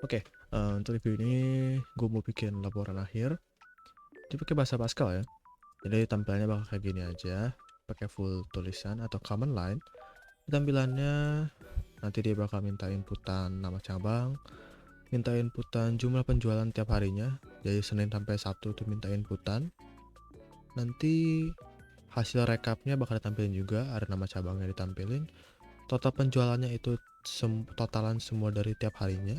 Oke, untuk review ini gue mau bikin laporan akhir. Dia pakai bahasa Pascal ya. Jadi tampilannya bakal kayak gini aja, pakai full tulisan atau command line. Tampilannya nanti dia bakal minta inputan nama cabang, minta inputan jumlah penjualan tiap harinya. Jadi Senin sampai Sabtu tuh minta inputan. Nanti hasil rekapnya bakal ditampilin juga, ada nama cabangnya ditampilin. Total penjualannya itu totalan semua dari tiap harinya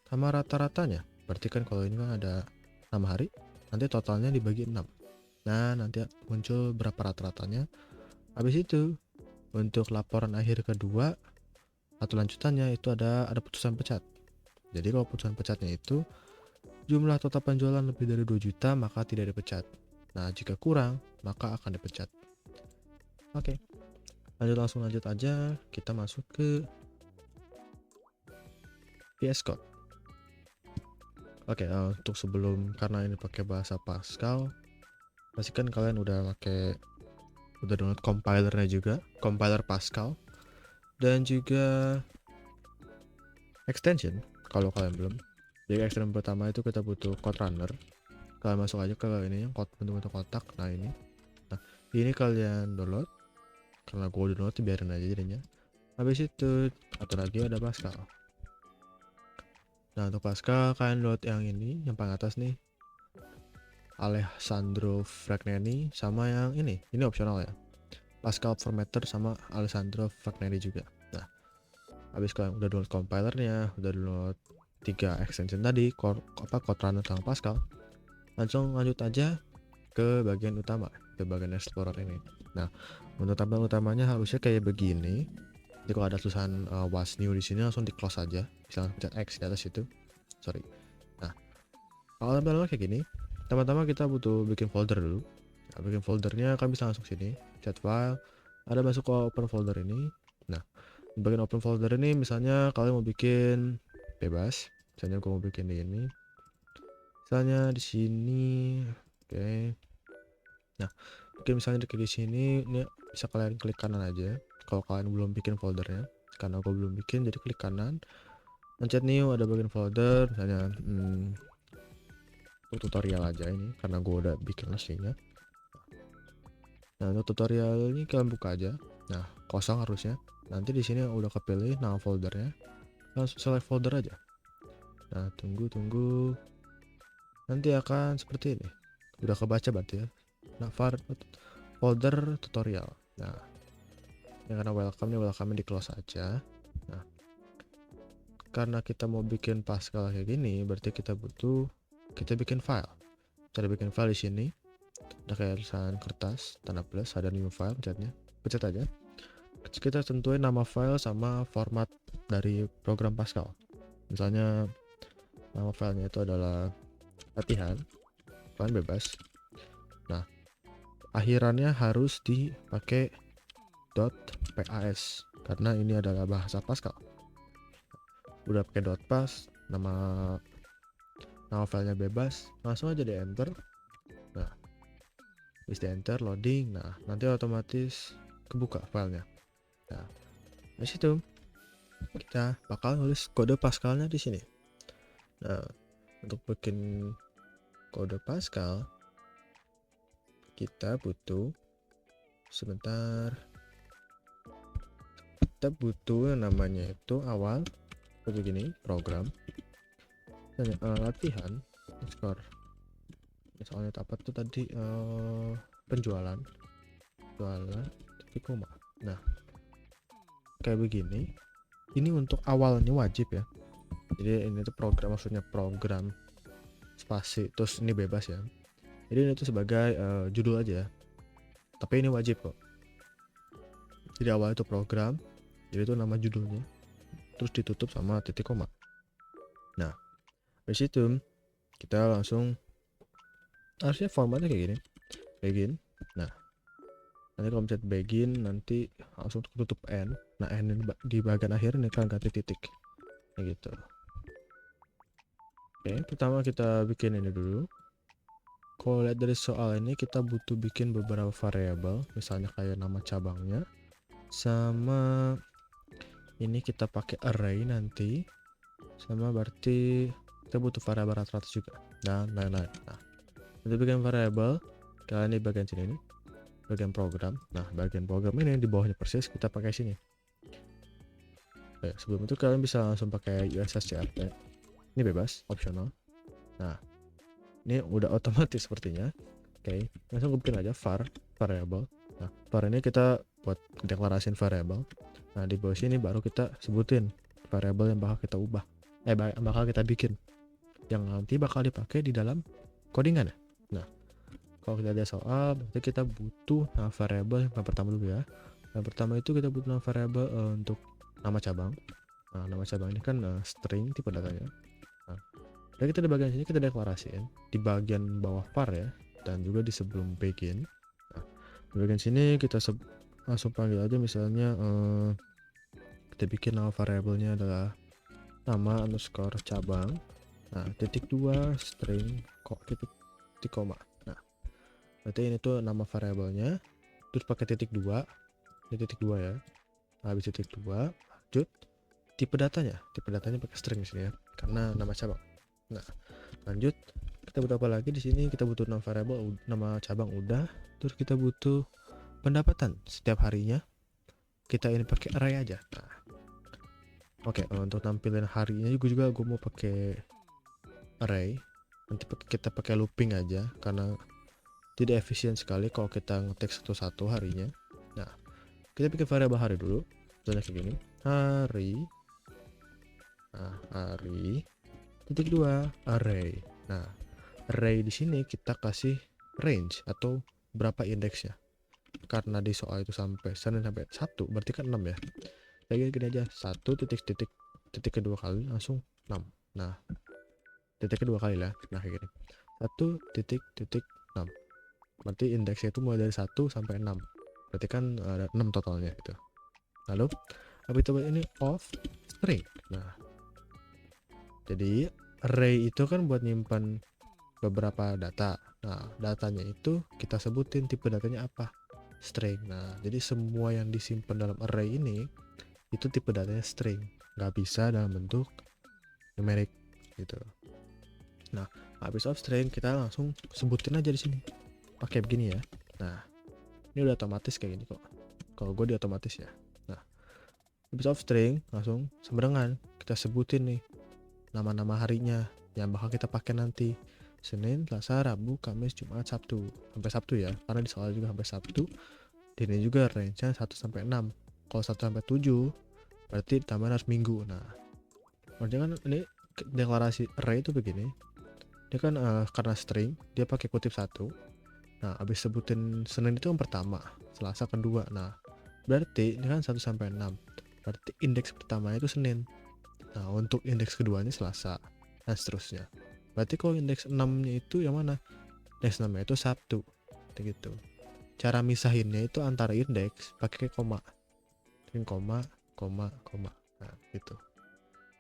sama rata-ratanya. Berarti kan kalau ini kan ada 6 hari, nanti totalnya dibagi 6. Nah, nanti muncul berapa rata-ratanya. Habis itu, untuk laporan akhir kedua atau lanjutannya itu ada putusan pecat. Jadi kalau putusan pecatnya itu jumlah total penjualan lebih dari 2 juta maka tidak dipecat. Nah, jika kurang maka akan dipecat. Oke, langsung lanjut aja. Kita masuk ke VS Code. Oke, untuk sebelum, karena ini pakai bahasa Pascal, pastikan kalian udah download compilernya juga, compiler Pascal, dan juga extension kalau kalian belum. Jadi extension pertama itu kita butuh code runner. Kalian masuk aja ke ini yang bentuk-bentuk kotak. Nah ini kalian download. Karena gue udah download, biarin aja jadinya. Habis itu atau lagi ada Pascal. Nah untuk Pascal kalian download yang ini, yang paling atas nih, Alessandro Fragnani, sama yang ini opsional ya, Pascal Formatter sama Alessandro Fragnani juga. Nah habis kalian udah download compilernya, udah download 3 extension tadi, code runner sama Pascal, langsung lanjut aja ke bagian utama, ke bagian explorer ini. Nah untuk tampilan utamanya harusnya kayak begini. Jadi kalau ada tulisan was new di sini langsung di close aja, bisa pencet X di atas itu. Sorry. Nah kalau tampilannya kayak gini, pertama-tama kita butuh bikin folder dulu. Nah, bikin foldernya kan bisa masuk sini, chat file, ada masuk ke open folder ini. Nah di bagian open folder ini misalnya kalian mau bikin bebas, misalnya gue mau bikin di ini, misalnya di sini. Oke. Nah mungkin misalnya di sini, ini bisa kalian klik kanan aja kalau kalian belum bikin foldernya. Karena gue belum bikin, jadi klik kanan, pencet new, ada bagian folder, misalnya tutorial aja ini karena gue udah bikin aslinya. Nah untuk tutorial ini kalian buka aja. Nah kosong harusnya. Nanti di sini udah kepilih nama foldernya, langsung select folder aja. Nah tunggu, nanti akan seperti ini. Udah kebaca berarti ya. Nah folder tutorial. Nah yang karena welcome di close aja. Nah karena kita mau bikin Pascal kayak gini, berarti kita bikin file. Cara bikin file di sini ada kayak tulisan kertas tanda plus, ada new file, pencet aja. Kita tentuin nama file sama format dari program Pascal. Misalnya nama filenya itu adalah latihan, kalian bebas. Nah akhirannya harus dipakai .pas karena ini adalah bahasa Pascal. Udah pakai .pas, nama filenya bebas, langsung aja di enter. Nah habis di enter, loading, nah nanti otomatis kebuka filenya. Nah dari situ kita bakal nulis kode Pascalnya di sini. Nah untuk bikin kode Pascal kita butuh yang namanya itu awal begini, program latihan skor, soalnya apa tuh tadi, penjualan titik koma. Nah kayak begini, ini untuk awalnya wajib ya. Jadi ini tuh program, maksudnya program spasi terus ini bebas ya. Jadi ini tuh sebagai judul aja, tapi ini wajib kok. Jadi awal itu program, jadi itu nama judulnya, terus ditutup sama titik koma. Nah dari situ kita langsung, harusnya formatnya kayak gini, begin. Nah nanti kalau mencet begin nanti langsung tutup n. Nah n di bagian akhir ini kan ganti titik kayak gitu. Oke, pertama kita bikin ini dulu. Kalau lihat dari soal ini kita butuh bikin beberapa variabel, misalnya kayak nama cabangnya, sama ini kita pakai array nanti. sama berarti kita butuh variabel rata-rata juga dan lain-lain. Nah, untuk bikin variabel kalian di bagian sini nih, bagian program. Nah, bagian program ini di bawahnya persis kita pakai sini. Oke, sebelum itu kalian bisa langsung pakai USSCRT. Ini bebas, optional. Nah, ini udah otomatis sepertinya. Oke, langsung bikin aja var variable. Nah, var ini kita buat deklarasiin variable. Nah, di bawah sini baru kita sebutin variable yang bakal kita ubah. Bakal kita bikin. Yang nanti bakal dipakai di dalam codingan ya. Nah, kalau kita lihat soal, berarti kita butuh variable yang pertama dulu ya. Yang pertama itu kita butuh variable untuk nama cabang. Nah, nama cabang ini kan string tipe datanya. Nah, dan kita di bagian sini kita deklarasiin di bagian bawah var ya, dan juga di sebelum begin. Nah, di bagian sini kita langsung panggil aja misalnya kita bikin nama variabelnya adalah nama underscore cabang. Nah, titik 2 string kok titik koma. Nah, berarti ini tuh nama variabelnya, terus pakai titik 2, ini titik 2 ya. Nah, habis titik 2 lanjut tipe datanya pakai string di sini ya, karena nama cabang. Nah, lanjut kita butuh apa lagi di sini? Kita butuh nama variabel, nama cabang udah, terus kita butuh pendapatan setiap harinya. Kita ini pakai array aja. Nah, oke, untuk tampilin harinya juga gue mau pakai array. Nanti kita pakai looping aja karena tidak efisien sekali kalau kita ngetik satu-satu harinya. Nah, kita bikin variabel hari dulu. Misalnya kayak gini, hari. Nah, hari titik 2 array. Nah, array di sini kita kasih range atau berapa indeksnya. Karena di soal itu sampai Senin sampai 1, berarti kan 6 ya. Kayak gini aja, 1 titik kedua kali langsung 6. Nah, titik kedua kali lah. Nah, kayak gini. 1 titik 6. Berarti indeksnya itu mulai dari 1 sampai 6. Berarti kan ada 6 totalnya gitu. Lalu habis itu ini of string. Nah, jadi array itu kan buat nyimpan beberapa data. Nah, datanya itu kita sebutin tipe datanya apa, string. Nah, jadi semua yang disimpan dalam array ini itu tipe datanya string, nggak bisa dalam bentuk numerik gitu. Nah, habis of string kita langsung sebutin aja di sini pakai begini ya. Nah, ini udah otomatis kayak gini kok. Kalau gue di otomatis ya. Nah, habis of string langsung sembarangan kita sebutin nih nama-nama harinya yang bakal kita pakai nanti. Senin, Selasa, Rabu, Kamis, Jumat, Sabtu. Sampai Sabtu ya, karena di soal juga sampai Sabtu. Dan ini juga range-nya 1 sampai 6. Kalau 1 sampai 7 berarti tambah harus minggu. Nah, maksudnya kan ini deklarasi array itu begini. Dia kan karena string, dia pakai kutip 1. Nah, habis sebutin Senin itu yang pertama, Selasa kedua. Nah, berarti ini kan 1 sampai 6. Berarti indeks pertamanya itu Senin. Nah, untuk indeks keduanya Selasa dan seterusnya. Berarti kalau indeks 6-nya itu yang mana? Indeks 6-nya itu Sabtu. Gitu. Cara misahinnya itu antara indeks pakai koma. Koma. Nah, gitu.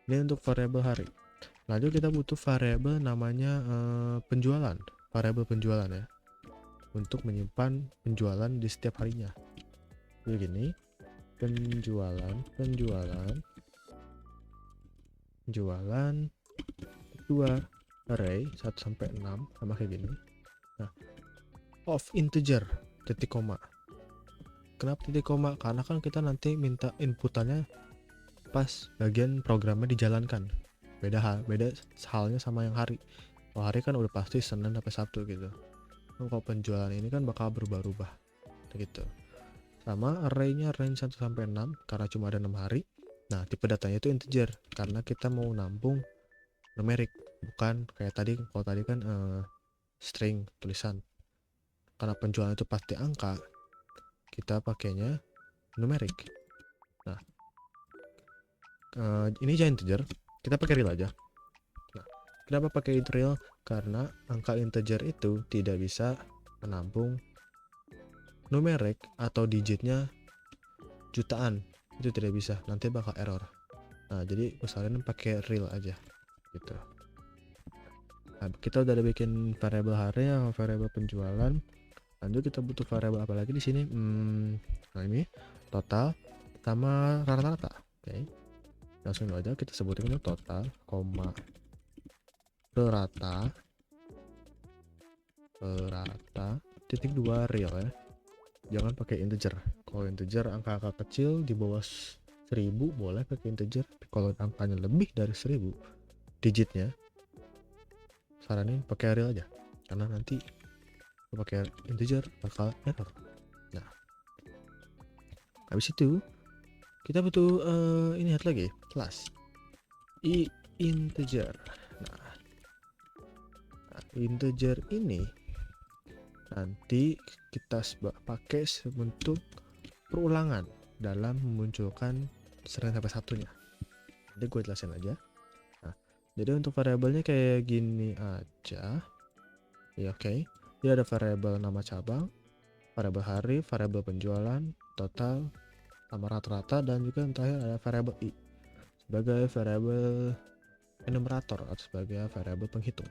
Ini untuk variabel hari. Lanjut kita butuh variabel namanya penjualan. Variabel penjualan ya. Untuk menyimpan penjualan di setiap harinya. Begini. Penjualan 2 array 1 sampai 6 sama kayak gini. Nah, of integer titik koma. Kenapa titik koma? Karena kan kita nanti minta inputannya pas bagian programnya dijalankan. Beda halnya sama yang hari. Kalau hari kan udah pasti Senin sampai Sabtu gitu. Nah, kalau penjualan ini kan bakal berubah-ubah gitu. Sama arraynya range 1 sampai 6 karena cuma ada 6 hari. Nah, tipe datanya itu integer karena kita mau nampung numerik, bukan kayak tadi. Kalau tadi kan string tulisan. Karena penjualan itu pasti angka, kita pakainya numerik. Nah, ini aja integer, kita pakai real aja. Nah, kenapa pakai real? Karena angka integer itu tidak bisa menampung numerik atau digitnya jutaan, itu tidak bisa, nanti bakal error. Nah, jadi usahain pakai real aja gitu. Nah, kita udah ada bikin variabel hari sama variabel penjualan. Lanjut kita butuh variabel apa lagi di sini? Nah, ini total sama rata-rata. Oke. Langsung aja kita sebutin itu total, koma, rata, titik 2 real ya. Jangan pakai integer. Kalau integer angka-angka kecil di bawah 1000 boleh pakai integer. Tapi kalau angkanya lebih dari 1000 digitnya, saranin pakai real aja. Karena nanti pakai integer bakal error. Nah, habis itu kita butuh ini lagi, class integer. Nah, integer ini nanti kita pakai sebentuk perulangan dalam memunculkan string sampai satunya. Jadi gue jelasin aja. Nah, jadi untuk variabelnya kayak gini aja. Ya oke. Dia ada variabel nama cabang, variabel hari, variabel penjualan, total, sama rata-rata, dan juga yang terakhir ada variabel i sebagai variabel enumerator atau sebagai variabel penghitung.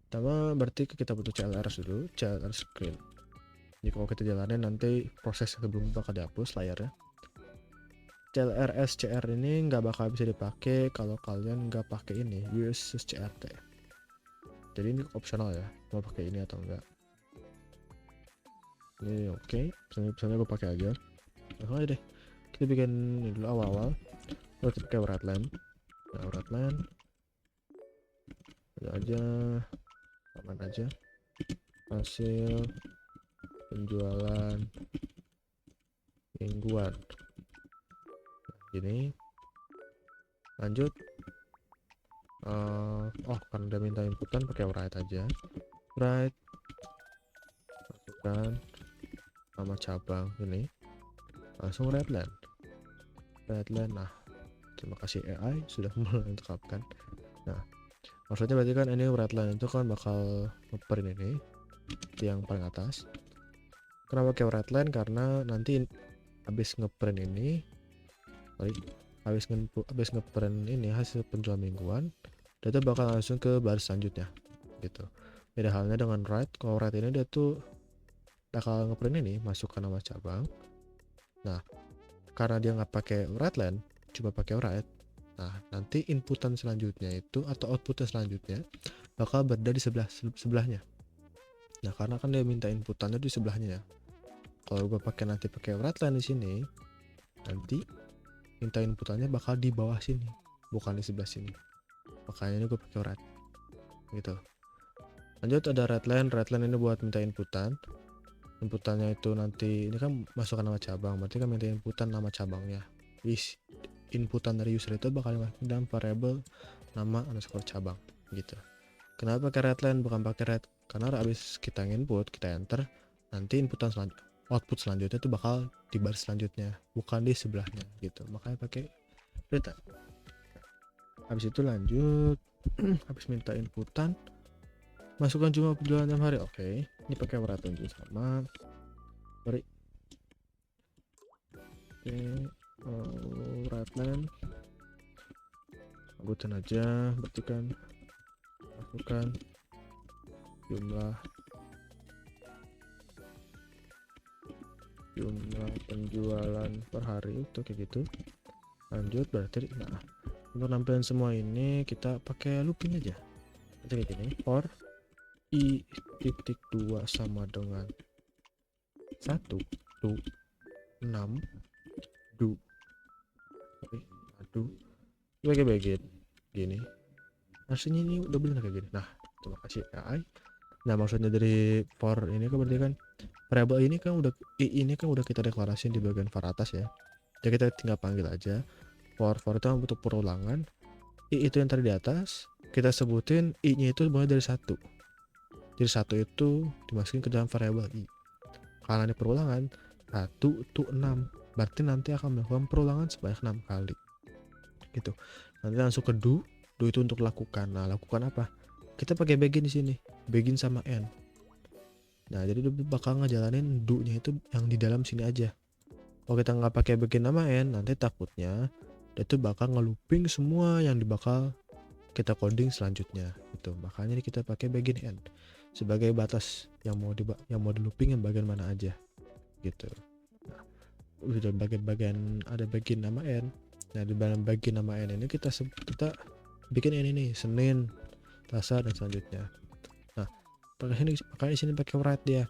Pertama berarti kita butuh CLRS dulu, CLRS screen. Jadi kalau kita jalanin nanti proses sebelum bakal dihapus layarnya. CLRS CR ini nggak bakal bisa dipakai kalau kalian nggak pakai ini, use CRT. Jadi ini opsional ya, mau pakai ini atau enggak. Ini oke, misalnya gue pakai aja. Langsung aja deh, kita bikin ini dulu awal-awal. Kita pakai writeline. Nah, writeline aja, aman aja. Hasil penjualan mingguan. Nah, gini. Lanjut. Karena udah minta inputan pakai write aja. Write. Masukkan nama cabang ini. Langsung writeline. Nah, terima kasih AI sudah mulai menetapkan. Nah, maksudnya berarti kan ini writeline itu kan bakal ngeprint ini yang paling atas. Kenapa pakai writeline? Karena nanti habis ngeprint ini, habis ngeprint ini hasil penjualan mingguan, data bakal langsung ke baris selanjutnya gitu. Beda halnya dengan write. Kalau write ini dia tuh bakal ngeprint ini, masukkan nama cabang. Nah, karena dia nggak pakai writeline, cuma pakai write. Nah, nanti inputan selanjutnya itu atau outputnya selanjutnya bakal berada di sebelahnya. Nah, karena kan dia minta inputannya di sebelahnya ya. Kalau gue nanti pakai writeline di sini, nanti minta inputannya bakal di bawah sini, bukan di sebelah sini. Makanya ini gue pakai write gitu. Lanjut ada writeline ini buat minta inputannya itu nanti ini kan masukkan nama cabang, berarti kan minta inputan nama cabangnya. Inputan dari user itu bakal dimasukin dalam variabel nama underscore cabang gitu. Kenapa pakai writeline bukan pakai write? Karena habis kita input, kita enter, nanti output selanjutnya itu bakal di baris selanjutnya, bukan di sebelahnya gitu. Makanya pakai write. Habis itu lanjut, habis minta inputan, masukkan jumlah penjualan dalam hari. Oke, ini pakai write juga sama. Mari. Oke, writeline. Anggutan aja, berarti kan masukkan jumlah penjualan per hari itu kayak gitu. Lanjut berarti nah untuk nampilan semua ini kita pakai looping aja. Nanti kayak gini, for i titik 2 sama dengan 1 do 6 do bagian gini. Aslinya ini udah bener kayak gini. Nah, terima kasih AI. Nah, maksudnya dari for ini kan berarti kan variabel ini kan udah kita deklarasiin di bagian var atas ya. Jadi kita tinggal panggil aja for itu untuk perulangan. I itu yang tadi di atas, kita sebutin i-nya itu mulai dari 1. Jadi 1 itu dimasukin ke dalam variabel i. Karena ini perulangan 1 to 6, berarti nanti akan melakukan perulangan sebanyak 6 kali. Gitu. Nanti langsung ke do itu untuk lakukan. Nah, lakukan apa? Kita pakai begin di sini, begin sama end. Nah, jadi dia bakal ngejalanin do-nya itu yang di dalam sini aja. Kalau kita nggak pakai begin sama end, nanti takutnya dia tuh bakal ngelooping semua yang bakal kita coding selanjutnya. Gitu. Makanya kita pakai begin end sebagai batas yang mau di looping yang bagian mana aja. Gitu. Nah, udah bagian ada begin sama end. Nah di dalam bagian nama n ini kita bikin ini nih Senin, Selasa dan selanjutnya. Nah pakai di sini pakai write dia.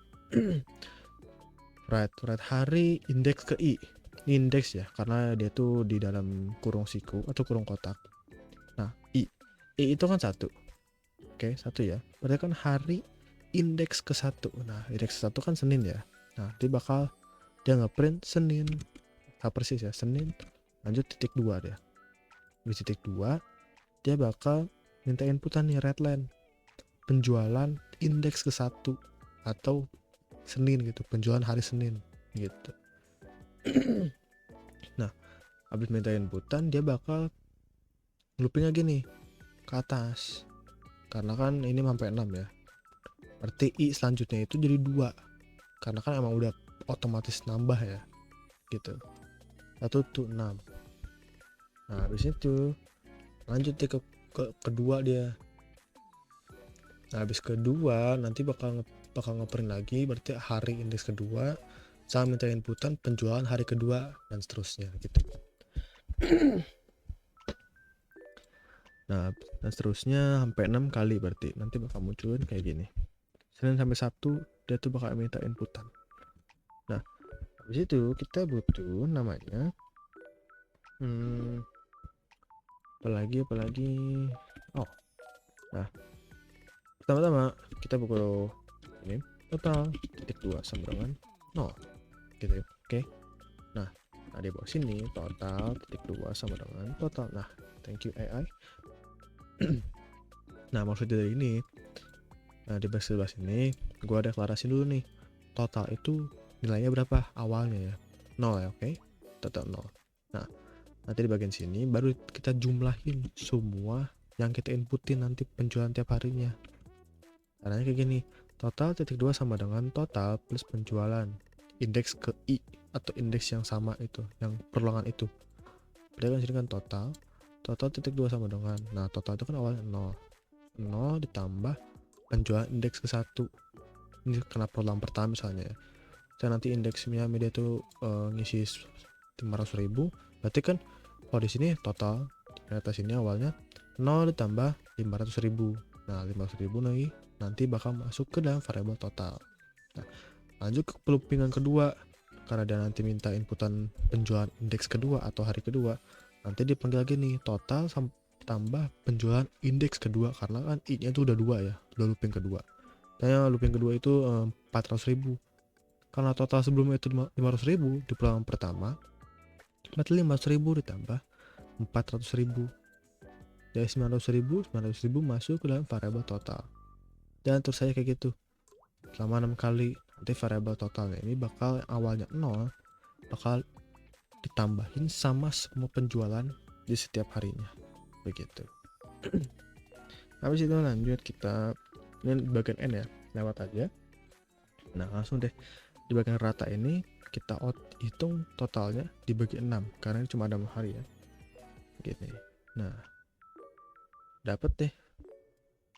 write hari indeks ke i. Ini indeks ya, karena dia tuh di dalam kurung siku atau kurung kotak. Nah i itu kan satu. Oke, satu ya. Berarti kan hari indeks ke satu. Nah indeks ke satu kan Senin ya. Nah dia ngeprint Senin. Persis ya, Senin. Lanjut titik 2 dia. Di titik 2 dia bakal minta inputan nih redline, penjualan indeks ke satu atau Senin gitu, penjualan hari Senin gitu. Nah habis minta inputan dia bakal looping lagi nih ke atas, karena kan ini sampai 6 ya, berarti i selanjutnya itu jadi 2 karena kan emang udah otomatis nambah ya gitu. 1 tuh 6. Nah habis itu lanjut dia ke kedua dia. Nah habis kedua nanti bakal ngeprint lagi, berarti hari indeks kedua sama minta inputan penjualan hari kedua dan seterusnya gitu. Nah dan seterusnya sampai 6 kali, berarti nanti bakal munculin kayak gini. Senin sampai Sabtu dia tuh bakal minta inputan. Nah habis itu kita butuh namanya apalagi oh nah pertama-tama kita buka ini total titik 2 sama dengan 0 gitu ya. Oke. Nah di bawah sini total titik 2 sama dengan total. Nah thank you AI. Nah maksud dari ini, nah di bagian sebelah sini gua deklarasi dulu nih total itu nilainya berapa awalnya ya, 0 ya. Oke, total 0. Nah nanti di bagian sini baru kita jumlahin semua yang kita inputin nanti penjualan tiap harinya. Caranya kayak gini, total titik 2 sama dengan total plus penjualan indeks ke i atau indeks yang sama itu, yang perluangan itu. Berarti kan sini kan total titik 2 sama dengan, nah total itu kan awalnya 0 ditambah penjualan indeks ke 1. Ini karena perluangan pertama misalnya ya. Saya nanti indeksnya media itu ngisi 500.000, berarti kan kalau di sini total di atas ini awalnya 0 ditambah 500.000. Nah 500.000 lagi nanti bakal masuk ke dalam variabel total. Nah lanjut ke loopingan kedua, karena dia nanti minta inputan penjualan indeks kedua atau hari kedua, nanti dipanggil lagi nih total tambah penjualan indeks kedua, karena kan i nya itu udah 2 ya, udah looping kedua. Dan looping kedua itu 400.000, karena total sebelumnya itu 500.000 di peluang pertama, berarti 500.000 ditambah 400.000 dari 900.000 masuk ke dalam variabel total. Dan terus saya kayak gitu selama 6 kali. Nanti variabel totalnya ini bakal awalnya 0 bakal ditambahin sama semua penjualan di setiap harinya begitu. Habis itu lanjut kita ini bagian n ya, lewat aja. Nah langsung deh di bagian rata ini kita hitung totalnya dibagi 6 karena ini cuma ada 6 hari ya gini. Nah dapat deh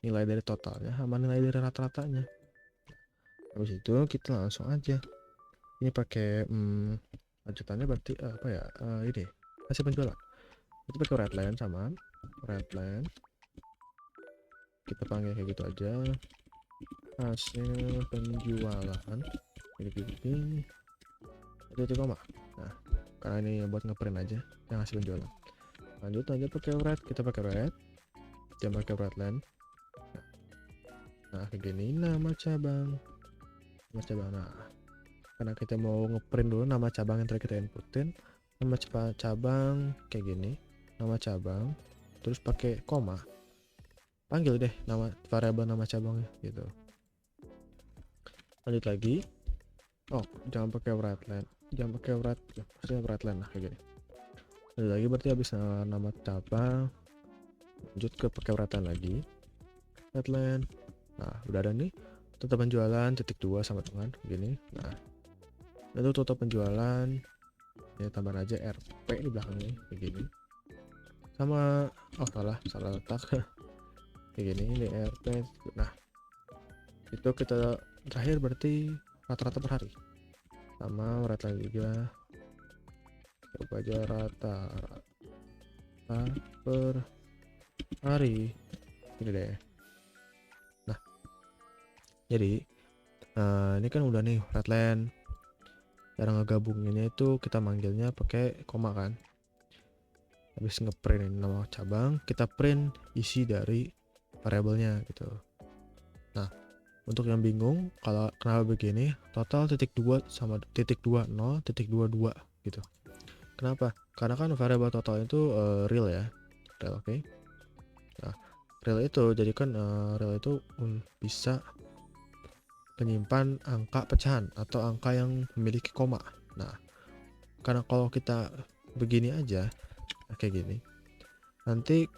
nilai dari totalnya sama nilai dari rata-ratanya. Habis itu kita langsung aja ini pakai lanjutannya berarti apa ya, ini hasil penjualan itu pakai redline sama redline, kita panggil kayak gitu aja, hasil penjualan gini itu koma. Nah karena ini buat ngeprint aja yang hasil penjualan. Lanjut aja pakai red, kita pakai red, jangan pakai redline. Nah kayak gini nama cabang. Nah karena kita mau ngeprint dulu nama cabang yang tadi kita inputin, nama cabang kayak gini, nama cabang terus pakai koma, panggil deh nama variabel nama cabangnya gitu. Lanjut lagi, oh jangan pakai redline, maksudnya redline lah kayak gini. Lanjut lagi berarti habis nama cabang, lanjut ke pakai redline lagi, redline. Nah udah ada nih total penjualan titik 2 sama dengan gini. Nah itu total penjualan ya, tambah aja RP di belakangnya kayak gini, sama salah letak kayak gini ini RP. Nah itu kita terakhir berarti rata-rata per hari sama rata juga, coba aja rata per hari. Ini deh. Nah, jadi ini kan udah nih Redline. Cara ngegabunginnya itu kita manggilnya pakai koma kan. Habis ngeprint ini nama cabang, kita print isi dari variabelnya gitu. Nah, untuk yang bingung kalau kenapa begini, total titik 2 sama titik 20 titik 22 gitu. Kenapa? Karena kan variabel total itu real ya. Real, oke. Nah, real itu jadi kan real itu bisa menyimpan angka pecahan atau angka yang memiliki koma. Nah, karena kalau kita begini aja kayak gini, nanti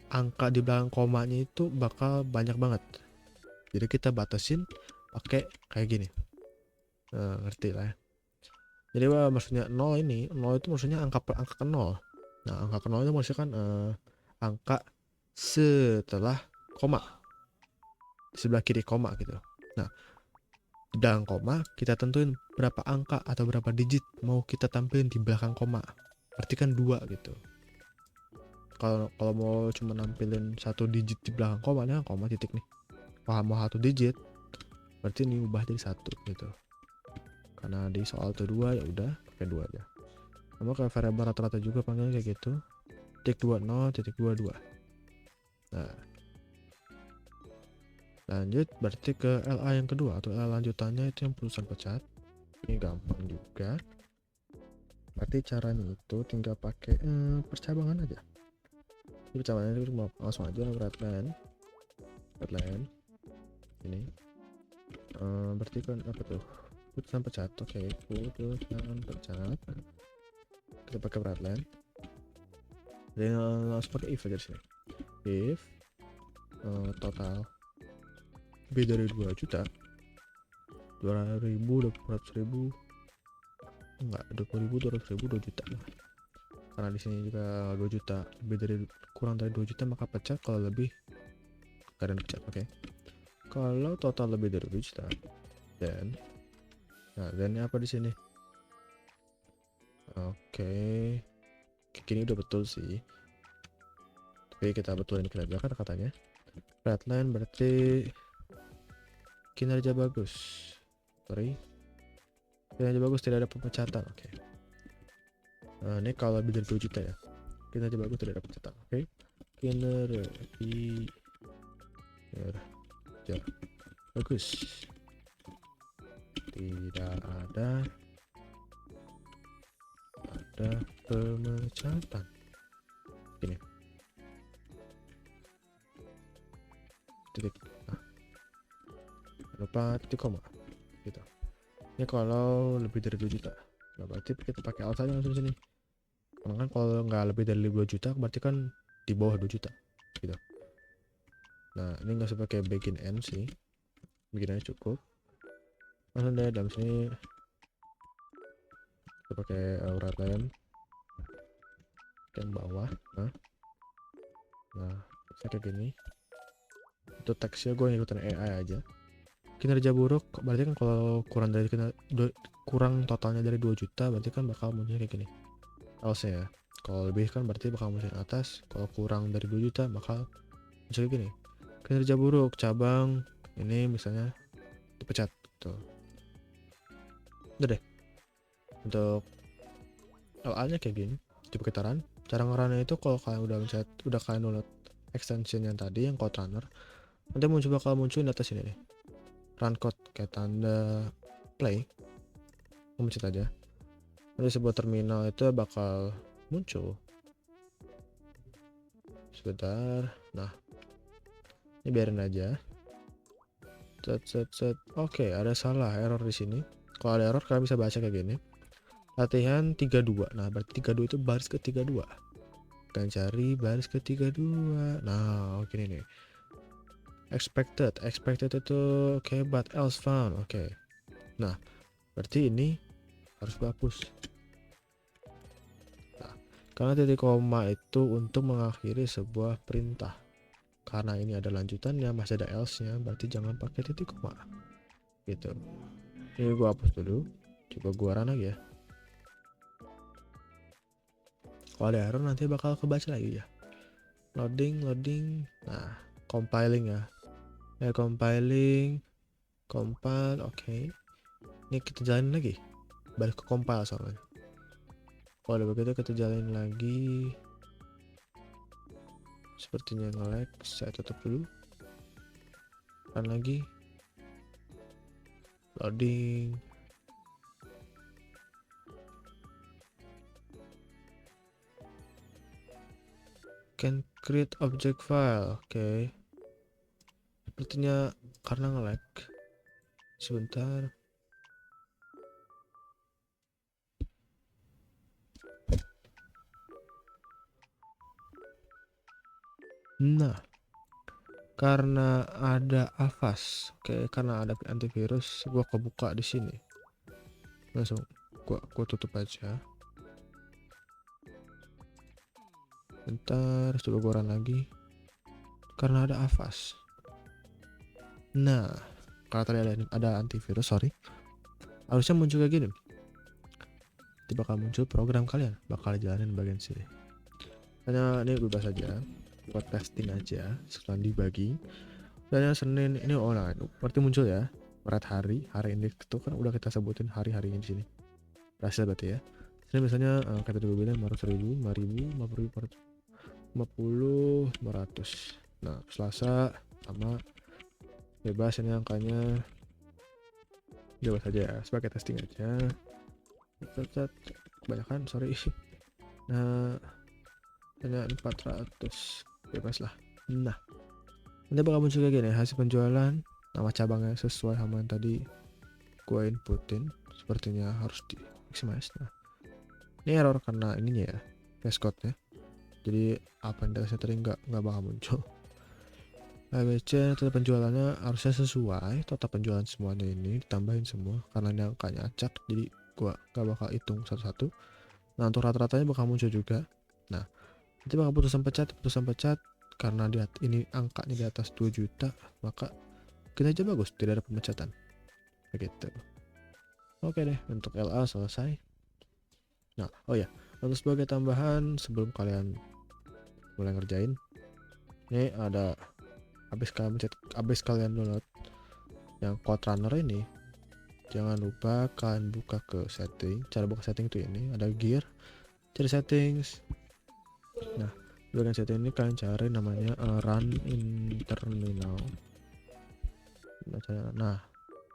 angka di belakang komanya itu bakal banyak banget. Jadi kita batasin pakai kayak gini. Ngerti lah ya. Jadi maksudnya 0 ini, 0 itu maksudnya angka ke 0. Nah, angka ke 0 itu maksudnya kan angka setelah koma. Di sebelah kiri koma gitu. Nah, di belakang koma kita tentuin berapa angka atau berapa digit mau kita tampilin di belakang koma. Berarti kan 2 gitu. Kalau mau cuma nampilin satu digit di belakang koma, nah koma titik nih. Mau satu digit, berarti ini ubah jadi 1 gitu. Karena di soal itu 2 ya udah pakai 2 aja. Sama kayak variabel rata-rata juga panggilnya kayak gitu. Titik 20 titik 22. Nah, lanjut berarti ke LA yang kedua atau LA lanjutannya itu yang perusahaan pecat. Ini gampang juga. Berarti caranya itu tinggal pakai percabangan aja. Percabangan itu langsung aja Redline ini. Berarti kan apa tuh? Putusan pecat. Oke, putusan pecat. Kita pakai Redline. Jadi langsung pakai if aja di sini. If total lebih dari 2 juta, 200.000, 200.000, enggak, 20.000, 200.000, 2 juta lah. Karena di sini juga 2 juta, kurang dari 2 juta maka pecat, kalau lebih gak ada yang pecat. Oke. Kalau total lebih dari 2 juta, dan apa di sini? Oke. Kini udah betul sih. Tapi kita betulin dikit aja kan katanya. Redline berarti kinerja bagus. Kinerja bagus, tidak ada pemecatan. Oke. Ini kalau lebih dari 2 juta ya. Kinerja bagus, tidak ada pemecatan. Oke. Kinerja bagus. Tidak ada pemecatan. Gini. Titik. Lupa titik koma. Gitu. Ini kalau lebih dari 2 juta. Nah, berarti kita pakai alt saja langsung sini. Karena kan kalau nggak lebih dari 2 juta berarti kan di bawah 2 juta gitu. Nah, ini nggak usah pakai begin end sih. Begin aja cukup. Langsung deh dalam sini kita pakai Redline yang bawah. Nah, saya kayak gini. Itu teksnya gue ngikutin AI aja. Kinerja buruk berarti kan kalau kurang totalnya dari 2 juta berarti kan bakal munculnya kayak gini. Else ya. Kalau lebih kan berarti bakal muncul atas. Kalau kurang dari 2 juta bakal muncul kayak gini. Kinerja buruk cabang ini misalnya dipecat gitu. Udah deh. Untuk LA-nya kayak gini. Coba kita run. Cara ngerunnya itu kalau kalian udah kalian download extension yang tadi yang code runner, nanti bakal muncul di atas ini nih. Run code kayak tanda play. Mencet aja. Nanti sebuah terminal itu bakal muncul. Sebentar. Nah, ini biarin aja. Oke, ada salah error di sini. Kalau ada error kalian bisa baca kayak gini. Latihan 32. Nah, berarti 32 itu baris ke 32. Kalian cari baris ke 32. Nah, oke nih. Expected itu oke, but else found. Oke. Nah, berarti ini harus dihapus. Nah, karena titik koma itu untuk mengakhiri sebuah perintah. Karena ini ada lanjutannya, masih ada else-nya, berarti jangan pakai titik koma. Gitu. Ini gua hapus dulu. Coba gua run lagi ya. Kalau ada error nanti bakal kebaca lagi ya. Loading. Nah, compiling ya. Compiling, compile, oke. Ini kita jalanin lagi. Balik ke compile soalnya. Kalau udah begitu kita jalanin lagi. Sepertinya nge-lag. Saya tutup dulu. Run lagi. Loading. Can create object file. Oke. Sepertinya karena nge-lag. Sebentar. Nah, karena ada Avast, karena ada antivirus, gua kebuka di sini. Langsung gua tutup aja. Bentar, coba gua run lagi. Karena ada Avast. Nah, kalau tadi ada antivirus, sorry. Harusnya muncul kayak gini. Nanti bakal muncul program kalian, bakal jalanin bagian sini. Hanya ini bebas aja, buat testing aja, sekalian dibagi. Dan yang Senin ini online, berarti muncul ya. Berat hari ini itu kan udah kita sebutin hari-harinya di sini. Berhasil berarti ya. Senin misalnya kata dulu bilang 500.000, 5.000, 50, 500. Nah, Selasa sama bebas ini angkanya bebas aja ya, sebagai testing aja. Kebanyakan, sorry. Nah, hanya 400, bebas lah. Nah, nanti bakal muncul kayak gini, hasil penjualan, nama cabangnya sesuai sama yang tadi gue inputin. Sepertinya harus di maximize. Nah, ini error karena ininya ya, passcode ya. Jadi apa yang data tadi nggak bakal muncul. ABC total penjualannya harusnya sesuai, total penjualan semuanya ini ditambahin semua karena ini angkanya acak, jadi gua nggak bakal hitung satu-satu. Nah, untuk rata-ratanya bakal muncul juga. Nah, nanti bakal putusan pecat karena ini angkanya di atas 2 juta, maka kita aja bagus, tidak ada pemecatan. Begitu. Oke deh, untuk LA selesai. Nah, oh ya, untuk sebagai tambahan sebelum kalian mulai ngerjain, ini ada habis kalian download yang code runner ini, jangan lupa kalian buka ke setting. Cara buka setting itu ini ada gear, cari settings. Nah, bagian setting ini kalian cari namanya run in terminal. Nah,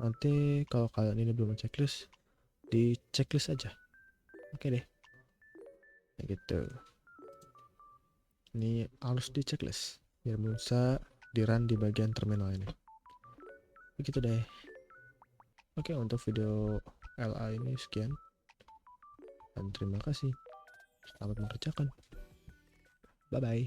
nanti kalau kalian ini belum checklist, di checklist aja. Oke deh, kayak gitu. Ini harus di checklist biar bisa di run di bagian terminal ini. Begitu deh. Oke, untuk video LA ini sekian. Dan terima kasih. Selamat mengerjakan. Bye-bye.